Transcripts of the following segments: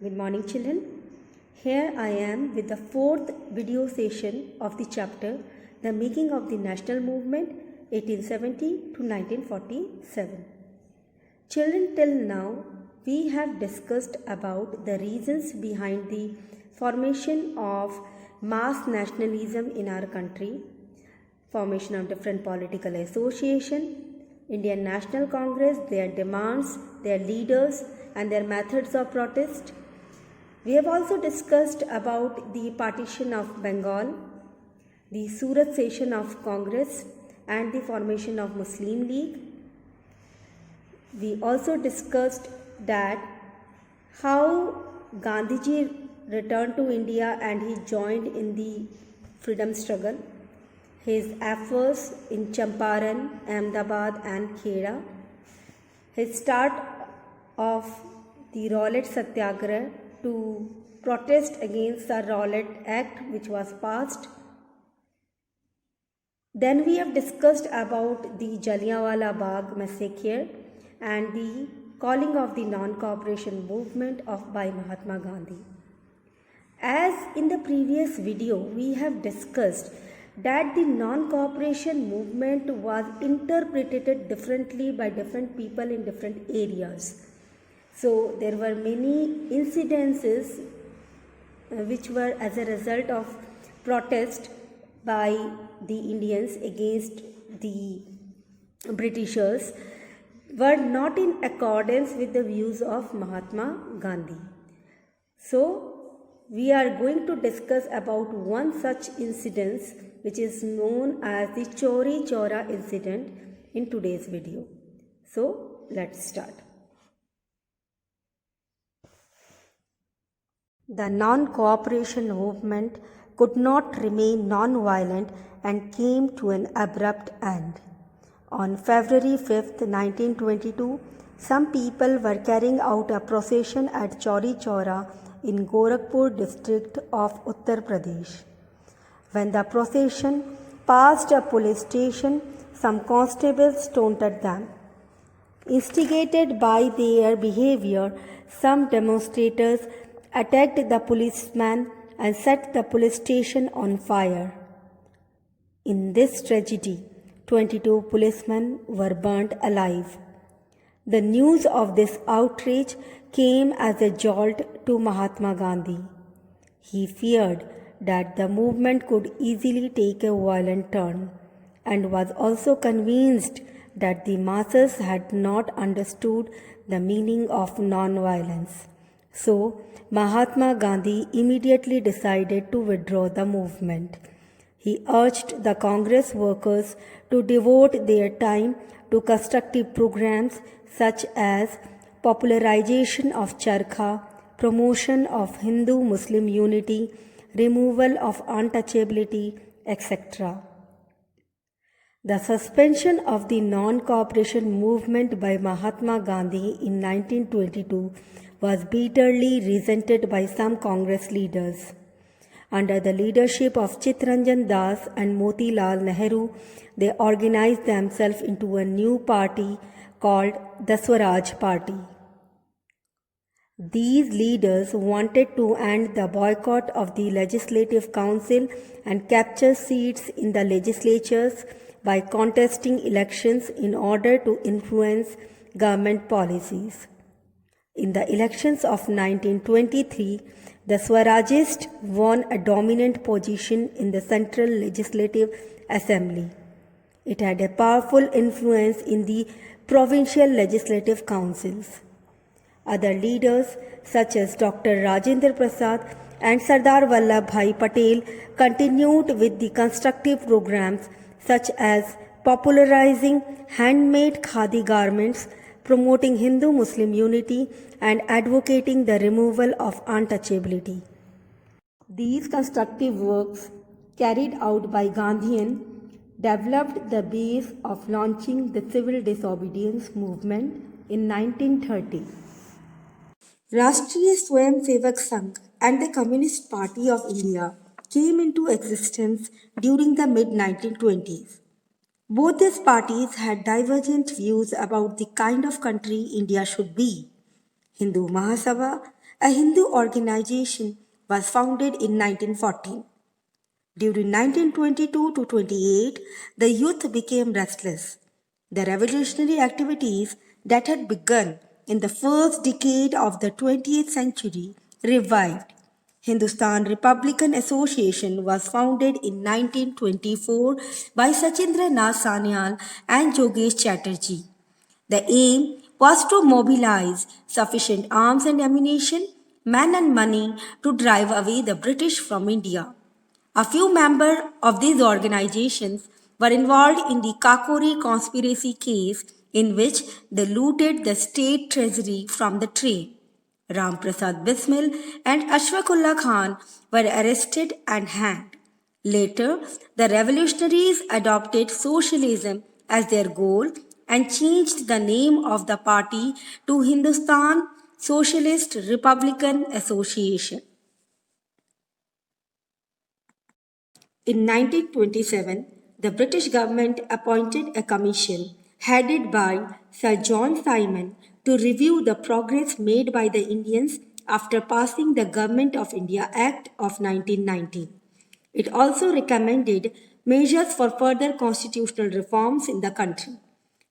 Good morning, children. Here I am with the fourth video session of the chapter The Making of the National Movement 1870 to 1947. Children, till now we have discussed about the reasons behind the formation of mass nationalism in our country, formation of different political association, Indian National Congress, their demands, their leaders and their methods of protest. We have also discussed about the partition of Bengal, the Surat session of Congress and the formation of Muslim League. We also discussed that how Gandhiji returned to India and he joined in the freedom struggle, his efforts in Champaran, Ahmedabad and Kheda, his start of the Rowlatt Satyagraha to protest against the Rowlatt Act which was passed. Then we have discussed about the Jallianwala Bagh massacre and the calling of the non-cooperation movement by Mahatma Gandhi. As in the previous video, we have discussed that the non-cooperation movement was interpreted differently by different people in different areas. So there were many incidences which were as a result of protest by the Indians against the Britishers were not in accordance with the views of Mahatma Gandhi. So we are going to discuss about one such incident which is known as the Chauri Chaura incident in today's video. So let's start. The non-cooperation movement could not remain non-violent and came to an abrupt end. On February 5, 1922, some people were carrying out a procession at Chauri Chaura in Gorakhpur district of Uttar Pradesh. When the procession passed a police station, some constables taunted them. Instigated by their behavior, some demonstrators attacked the policeman and set the police station on fire. In this tragedy, 22 policemen were burnt alive. The news of this outrage came as a jolt to Mahatma Gandhi. He feared that the movement could easily take a violent turn and was also convinced that the masses had not understood the meaning of non-violence. So, Mahatma Gandhi immediately decided to withdraw the movement. He urged the Congress workers to devote their time to constructive programs such as popularization of Charkha, promotion of Hindu-Muslim unity, removal of untouchability, etc. The suspension of the non-cooperation movement by Mahatma Gandhi in 1922 was bitterly resented by some Congress leaders. Under the leadership of Chittaranjan Das and Motilal Nehru, they organized themselves into a new party called the Swaraj Party. These leaders wanted to end the boycott of the Legislative Council and capture seats in the legislatures by contesting elections in order to influence government policies. In the elections of 1923, the Swarajists won a dominant position in the Central Legislative Assembly. It had a powerful influence in the provincial legislative councils. Other leaders such as Dr. Rajendra Prasad and Sardar Vallabhbhai Patel continued with the constructive programs such as popularizing handmade khadi garments, promoting Hindu-Muslim unity and advocating the removal of untouchability. These constructive works carried out by Gandhian developed the base of launching the civil disobedience movement in 1930. Rashtriya Swayamsevak Sangh and the Communist Party of India came into existence during the mid-1920s. Both these parties had divergent views about the kind of country India should be. Hindu Mahasabha a Hindu organization, was founded in 1914. During 1922 to 28, the youth became restless. The revolutionary activities that had begun in the first decade of the 20th century revived. Hindustan Republican Association was founded in 1924 by Sachindra Nath Sanyal and Jogesh Chatterjee. The aim was to mobilize sufficient arms and ammunition, men and money to drive away the British from India. A few members of these organizations were involved in the Kakori conspiracy case in which they looted the state treasury from the train. Ram Prasad Bismil and Ashfaqullah Khan were arrested and hanged. Later, the revolutionaries adopted socialism as their goal and changed the name of the party to Hindustan Socialist Republican Association. In 1927, the British government appointed a commission headed by Sir John Simon to review the progress made by the Indians after passing the Government of India Act of 1919. It also recommended measures for further constitutional reforms in the country.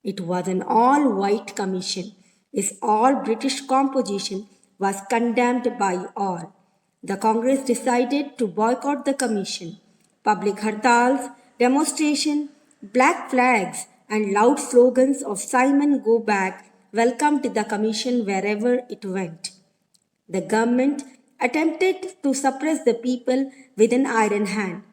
It was an all white commission. Its all British composition was condemned by all. The Congress decided to boycott the commission. Public hartals, demonstrations, black flags, and loud slogans of Simon Go Back welcomed the commission wherever it went. The government attempted to suppress the people with an iron hand.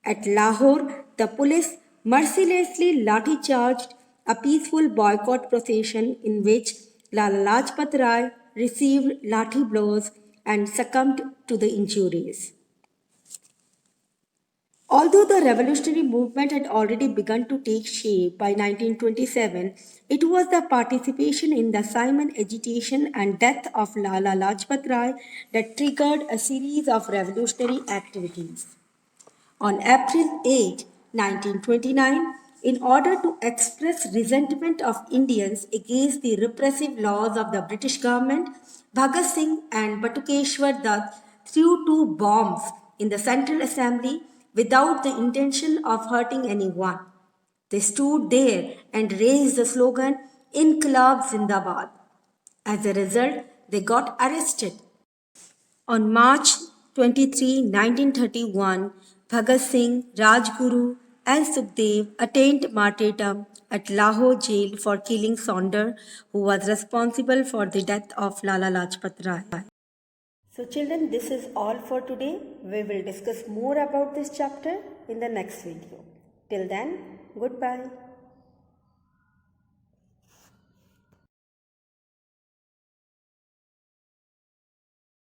At Lahore, the police mercilessly lathi charged a peaceful boycott procession in which Lala Lajpat Rai received lathi blows and succumbed to the injuries. Although the revolutionary movement had already begun to take shape by 1927, it was the participation in the Simon agitation and death of Lala Lajpat Rai that triggered a series of revolutionary activities. On April 8, 1929, in order to express resentment of Indians against the repressive laws of the British government, Bhagat Singh and Batukeshwar Dutt threw two bombs in the Central Assembly without the intention of hurting anyone. They stood there and raised the slogan Inqilab Zindabad. As a result, they got arrested. On March 23, 1931, Bhagat Singh, Rajguru, and Sukhdev attained martyrdom at Lahore jail for killing Sonder, who was responsible for the death of Lala Lajpat Rai. So children, this is all for today. We will discuss more about this chapter in the next video. Till then, goodbye.